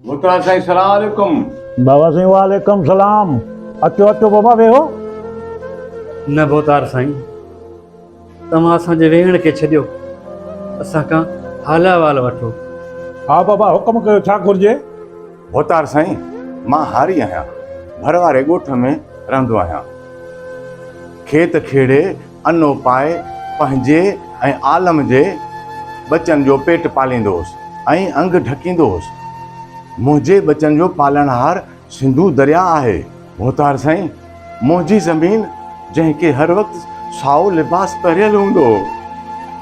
मुतरा साईं सलाम अलैकुम। बाबा साईं वालेकुम सलाम। अचो अचो बाबा वेहो। न भोतार साईं, तव्हां असांजे वेहण खे छॾियो, असां खां हाल अहिवाल वठो। हा बाबा हुकम कयो, छा घुर्जे? भोतार साईं, मां हारी आहियां, भर वारे ॻोठ में रहंदो आहियां। खेत खेड़े अनो पाए पंहिंजे ऐं आलम जे बचनि जो पेट पालींदो हुउसि ऐं अंग ढकींदो हुउसि। मुंहिंजे बचनि जो पालणहार सिंधु दरिया आहे। भोतार साईं, मुंहिंजी ज़मीन जंहिंखे हर वक़्तु साओ लिबास पहिरियल हूंदो हो,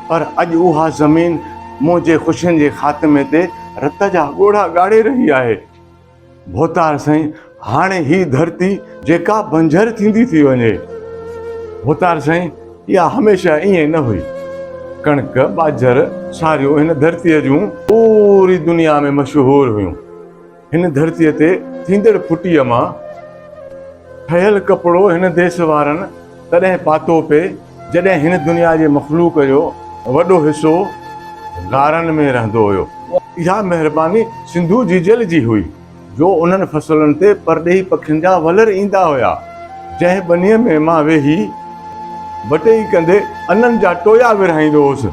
पर अॼु उहा ज़मीन मुंहिंजे ख़ुशियुनि जे ख़ात्मे ते रत जा ॻोढ़ा ॻाड़े रही आहे। भोतार साईं, हाणे ही धरती जेका बंजर थींदी थी वञे। भोतार साईं, इहा हमेशह ईअं न हुई। कणिक बाजर सारियूं हिन धरतीअ जूं पूरी दुनिया में मशहूरु हुयूं। हिन धरतीअ ते थींदड़ फुटीअ मां ठहियल कपिड़ो हिन देश वारनि तॾहिं पातो पिए जॾहिं हिन दुनिया जे मख़लूक जो वॾो हिसो गारनि में रहंदो हुयो। इहा महिरबानी सिंधु जी जल जी हुई, जो उन्हनि फसलुनि ते परॾेही पखियुनि जा वलर ईंदा हुया। जंहिं ॿनीअ में मां वेही बटेई कंदे अननि जा टोया विरहाईंदो हुउसि।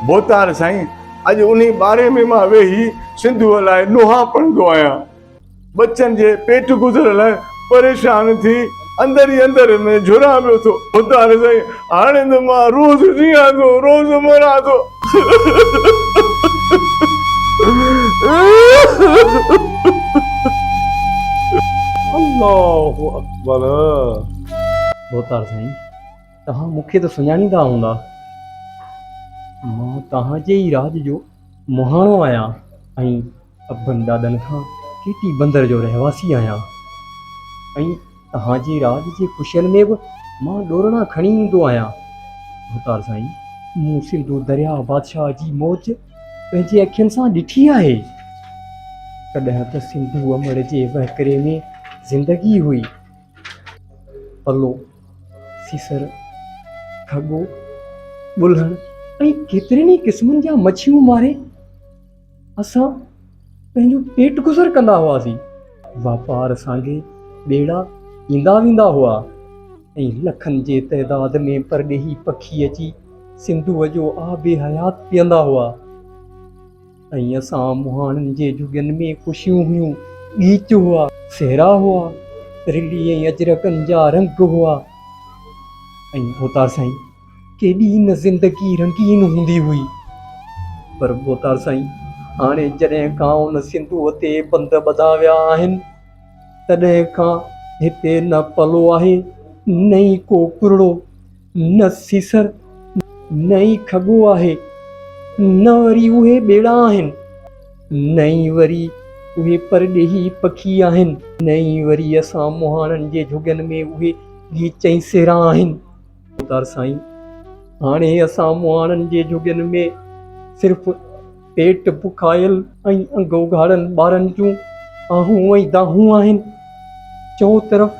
भोतार साईं, अॼु उन बारे में मां वेही सिंधुअ लाइ नुहा पढ़ंदो आहियां। बचनि जे पेट गुज़र लाइ परेशान थी अंदर ई अंदर में झुरा पियो थो। भोतार साईं, हाणे त मां रोज़ जीआं थो, रोज़ मरां थो। अल्लाहु अकबर। भोतार साईं, तव्हां मूंखे त सुञाणींदा हूंदा। मां तव्हांजे ई राज जो मुहाणो आहियां ऐं अबनि ॾाॾनि खां केटी बंदर जो रहवासी आहियां। ऐं तव्हांजे राज जे ख़ुशियुनि में बि मां ॾोरना खणी ईंदो आहियां। भोतार साईं, मूं सिंधु दरिया बादशाह जी मौज पंहिंजे अखियुनि सां ॾिठी आहे। कॾहिं त सिंधु अमड़ जे वहकिरे में ज़िंदगी हुई। पलो, सीसर, खगो, बुल्हण ऐं केतिरनि ई क़िस्मनि जा मच्छियूं मारे असां पंहिंजो पेट गुज़र कंदा हुआसीं। वापार सांगे ॿेड़ा ईंदा वेंदा हुआ ऐं लखनि जे तइदाद में परॾेही पखी अची सिंधुअ जो आबे हयात पीअंदा हुआ। ऐं असां मुहाणनि जे जुगनि में ख़ुशियूं हुयूं, गीच हुआ, सहरा हुआ, रिली ऐं अजरकनि जा रंग हुआ। ऐं भोतार साईं, केॾी न ज़िंदगी रंगीन हूंदी हुई। पर भोतार साईं, हाणे जॾहिं खां उन सिंधुअ ते बंद ॿधा विया आहिनि, तॾहिं खां हिते न पलो आहे, न ई को कुरड़ो, न सीसर, न ई खगो आहे, न वरी उहे ॿेड़ा आहिनि, न ई वरी उहे परॾेही पखी आहिनि, न ई वरी असां मुहाणनि जे झुगनि में उहे गीच ऐं सेरा आहिनि। भोतार साईं, हाणे असां मुहाणनि जे झुगनि में सिर्फ़ु पेट बुखायल ऐं अंगो घाड़नि ॿारनि जूं आहूं ऐं दाहूं आहिनि। चओ तरफ़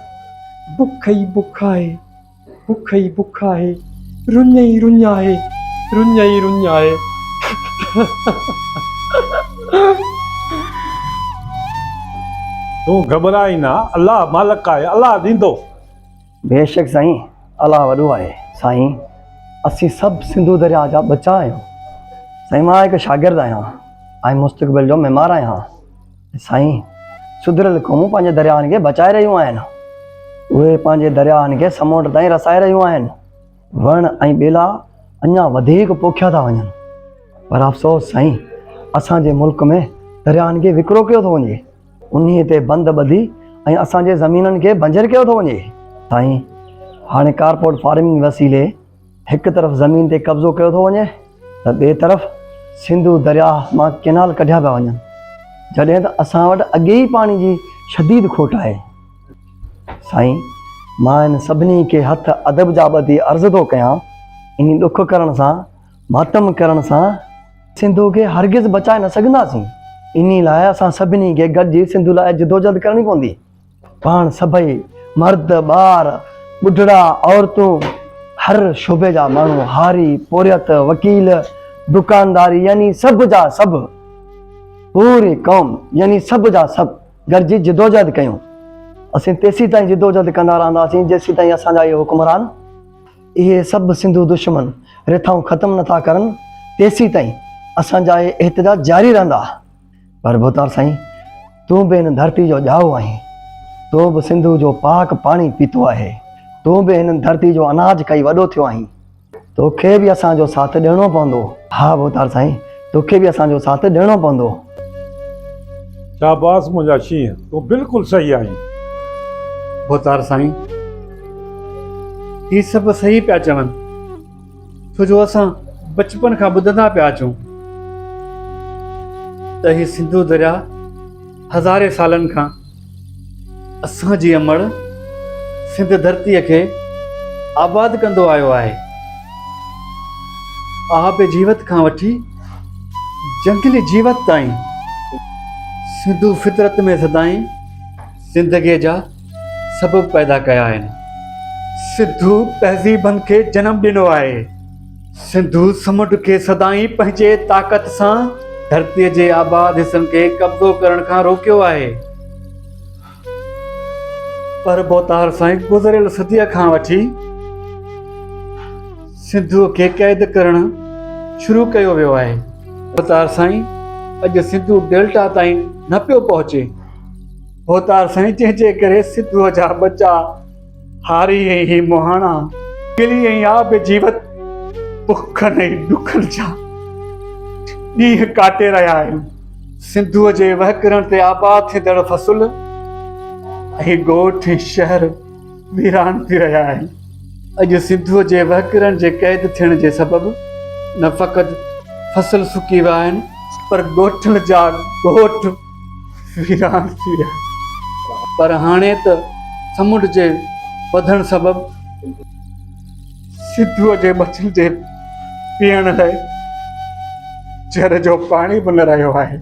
बुख ई बुख आहे, बुख ई बुख आहे, रुञ ई रुञ आहे, रुञ ई रुञ आहे। तूं घबराई ना, अल्लाह मालिक आहे, अल्लाह ॾींदो। बेशक साईं, अल्लाह वॾो आहे। साईं, असीं सभु सिंधु दरिया जा बचा आहियूं। साईं, मां हिकु शागिर्द आहियां ऐं मुस्तक़बिल जो मेमार आहियां। साईं, सुधरियल क़ौमूं पंहिंजे दरियानि खे बचाए रहियूं आहिनि। उहे पंहिंजे दरियानि खे समुंड ताईं रसाए रहियूं आहिनि। वण ऐं ॿेला अञा वधीक पोखिया था वञनि। पर अफ़सोस साईं, असांजे मुल्क में दरियानि खे विकिरो कयो थो वञे, उन्हीअ ते बंदि ॿधी ऐं असांजे ज़मीननि खे बंजर कयो थो वञे। साईं, हाणे कारपोरेट फार्मिंग वसीले हिकु तरफ़ ज़मीन ते कब्ज़ो कयो थो वञे, त ॿिए तरफ़ सिंधु दरिया मां केनाल कढिया पिया वञनि, जॾहिं त असां वटि अॻे ई पाणी जी शदीद खोट आहे। साईं, मां इन सभिनी खे हथ अदब जा ॿधी अर्ज़ु थो कयां, इन ॾुख करण सां, मातम करण सां सिंधु खे हरगिज़ बचाए न सघंदासीं। इन लाइ असां सभिनी खे गॾिजी सिंधु लाइ जदोजहद करणी पवंदी। पाण सभई मर्द, ॿार, ॿुढड़ा, औरतूं, हर शोबे जा माण्हू, हारी, पोरियत, वकील, दुकानदारी, यानी सभु जा सभु पूरी कौम यानी सब जा सब गॾिजी जिदोजहद कयूं। असीं तेसी ताईं जिदोजहद कंदा रहंदासीं जेसीं ताईं असांजा इहे हुक्मरान इहे सभु सिंधू दुश्मन रिथाऊं ख़तमु नथा करनि, तेसी ताईं असांजा इहे एहतजाज जारी रहंदा। पर भोतार साईं, तूं बि हिन धरती जो ॼाओ आहीं, तूं बि सिंधू जो पाक पाणी पीतो आहे, तूं बि हिन धरती जो अनाज खाई वॾो थियो आहीं, तोखे बि असांजो साथ ॾियणो पवंदो। हा भोतार साईं, तोखे बि असांजो साथ ॾियणो पवंदो। शाबाश मुंहिंजा शींहं, तूं बिल्कुलु सही आहीं। भोतार साईं, ही सभु सही पिया चवनि, छो जो असां बचपन खां ॿुधंदा पिया अचूं त ही सिंधू दरिया हज़ारे सालनि खां असांजी अमड़ सिंध धरतीअ खे आबाद कंदो आयो आहे। आब जीवत खां वठी जंगली जीवत ताईं सिंधू फितरत में सदाईं ज़िंदगीअ जा सबब पैदा कया आहिनि। सिंधू तहज़ीबनि खे जनमु ॾिनो आहे। सिंधू समुंड खे सदाईं पंहिंजे ताक़त सां धरतीअ जे आबाद हिसनि खे कब्ज़ो करण खां रोकियो आहे। पर भोतार साईं, गुज़िरियल सदीअ खां वठी सिंधूअ खे क़ैद करणु शुरू कयो वियो आहे। भोतार साईं, अॼु सिंधू डेल्टा ताईं न पियो पहुचे। भोतार साईं, जंहिंजे करे सिंधूअ जा बचा हारी ऐं ही मोहाणा किली ऐं आब जीवत बुखनि ऐं ॾुखनि जा ॾींहं काटे रहिया आहिनि। सिंधूअ जे वहकिरनि ते आबाद थींदड़ फ़सुल ऐं ॻोठ ऐं शहर वीरान थी रहिया आहिनि। अॼु सिंधूअ जे वहकिरनि जे क़ैद थियण जे सबबि न फ़क़ति फ़सुल सुकी विया आहिनि, पर ॻोठनि जा ॻोठ वीरान थी विया। पर हाणे त समुंड जे वधण सबबि सिंधूअ जे बचनि जे पीअण लाइ ज़र जो पाणी बि न रहियो आहे।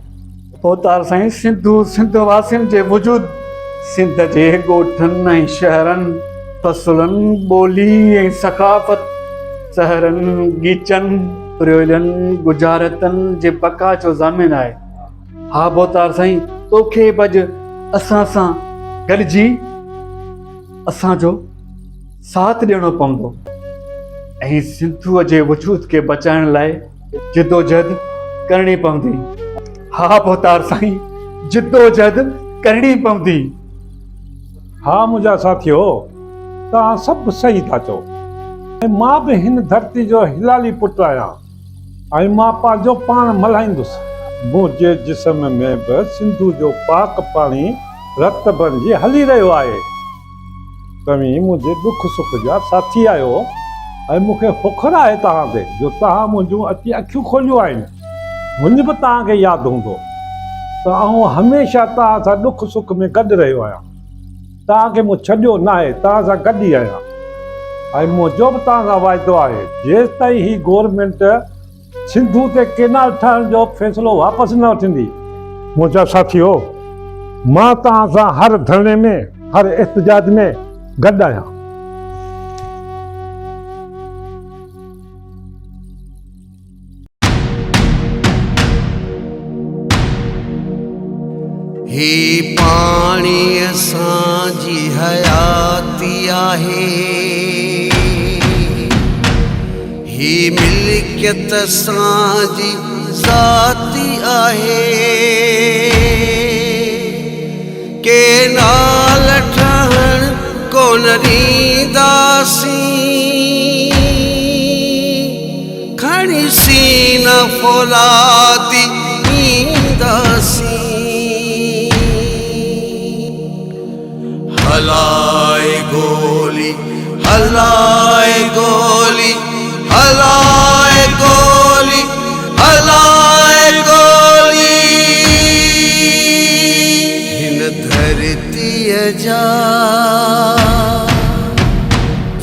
भोतार साईं, सिंधू सिंध वासियुनि जे वजूद सिंध जे ॻोठनि ऐं शहरनि, फ़सुलनि, ॿोली ऐं सक़ाफ़त, शहरनि, गीचनि, प्रियोलनि, गुजारतनि जे बका जो ज़ामिन आहे। हा भोतार साईं, तोखे बि अॼु असां सां गॾिजी असांजो साथ ॾियणो पवंदो ऐं सिंधूअ जे वजूद खे बचाइण लाइ जिदोजहद करणी पवंदी। हा भोतार साईं, जिदोजहद करणी पवंदी। हा मुंहिंजा साथियो, तव्हां सभु सही था चओ। ऐं मां बि हिन धरती जो हिलाली पुटु आहियां ऐं मां पंहिंजो पाण मल्हाईंदुसि। मुंहिंजे जिस्म में बि सिंधू जो पाक पाणी रत बणिजी हली रहियो आहे। तव्हीं मुंहिंजे दुख सुख जा साथी आहियो ऐं मूंखे फ़ुख़्रु आहे तव्हां ते जो तव्हां मुंहिंजूं अखियूं खोलियूं आहिनि। मुंहिंजो बि तव्हांखे यादि हूंदो त आउं हमेशह तव्हां सां दुख सुख में गॾु रहियो आहियां। तव्हांखे मूं छॾियो न आहे, तव्हां सां गॾु ई आहियां। ऐं मुंहिंजो बि तव्हां सां वाइदो आहे, जेसि ताईं ही गवर्नमेंट सिंधू ते केनाल ठहण जो फ़ैसिलो वापसि न वठंदी। मुंहिंजा साथियो, मां तव्हां सां हर धरणे में, हर एहतजाज में गॾु आहियां। ही पाणी असांजी हयाती आहे, ही मिल्कियत असांजी ज़ाती आहे। केनाल ठहण कोन ॾींदासीं, खणी सीना फौलादी ईंदासीं। हलाए गोली, हलाए गोली, हलाए गोली, हलाए गोली। हिन धरतीअ जा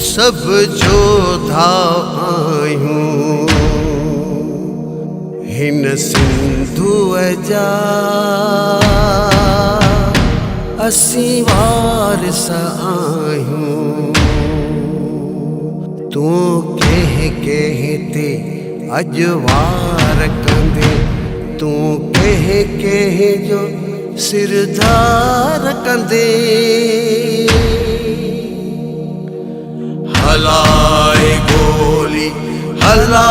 सभु जोधा आहियूं, हिन सिंधूअ जा असीं वारिस आहियूं। तूं कंहिं कंहिं ते अॼु वार कंदे तू कह जो सिरधार कंदे हलाए गोली हला